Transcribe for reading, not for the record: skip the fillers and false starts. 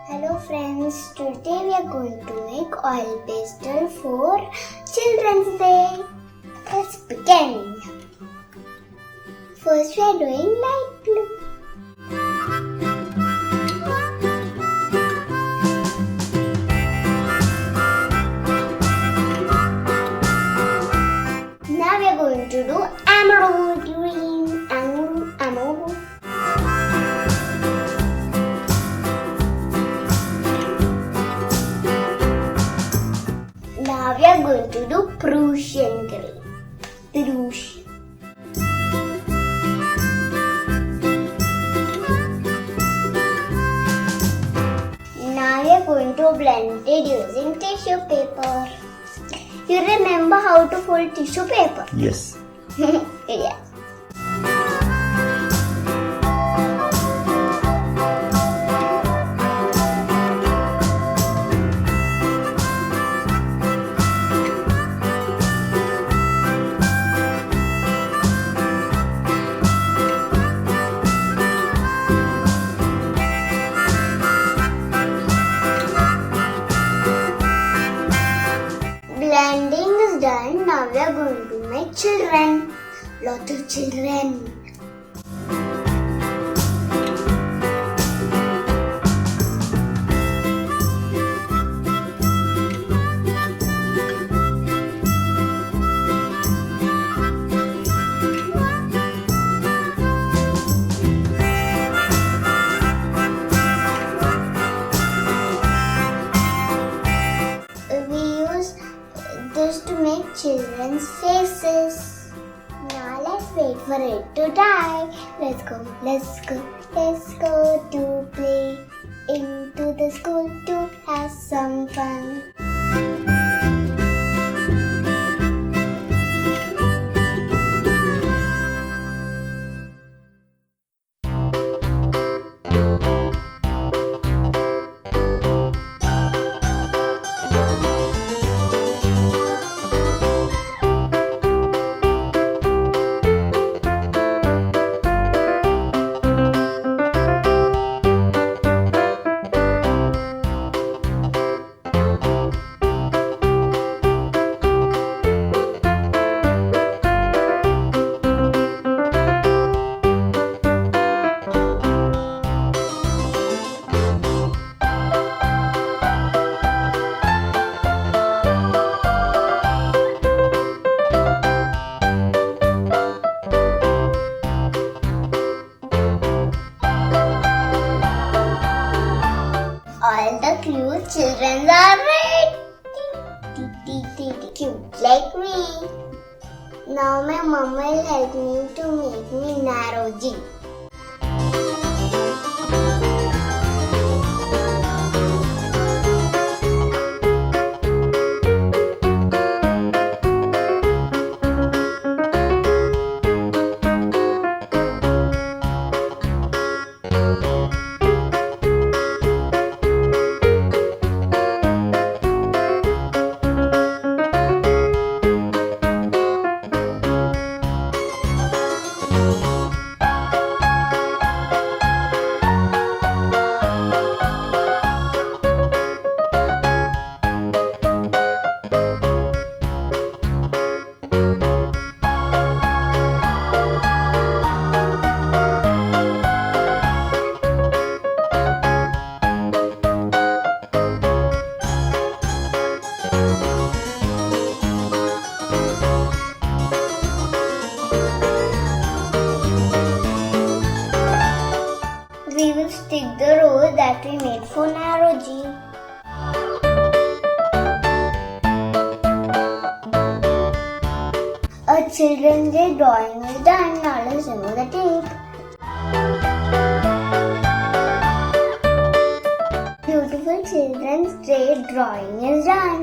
Hello friends, today we are going to make oil pastel for Children's Day. Let's begin. First we are doing light blue. Now we are going to do emerald green. Emerald. Now we are going to do Prussian green. Prussian. Now we are going to blend it using tissue paper. You remember how to fold tissue paper? Yes. Yes. Blending is done. Now we are going to make children. Lots of children. This to make children's faces. Now let's wait for it to dry. Let's go to play. Into the school to have some fun. All the cute children are ready. Cute like me. Now my mom will help me to make me narrow G. We will stick the rows that we made for narrow G. A children's day drawing is done. Now let's remove the tape. Beautiful children's day drawing is done.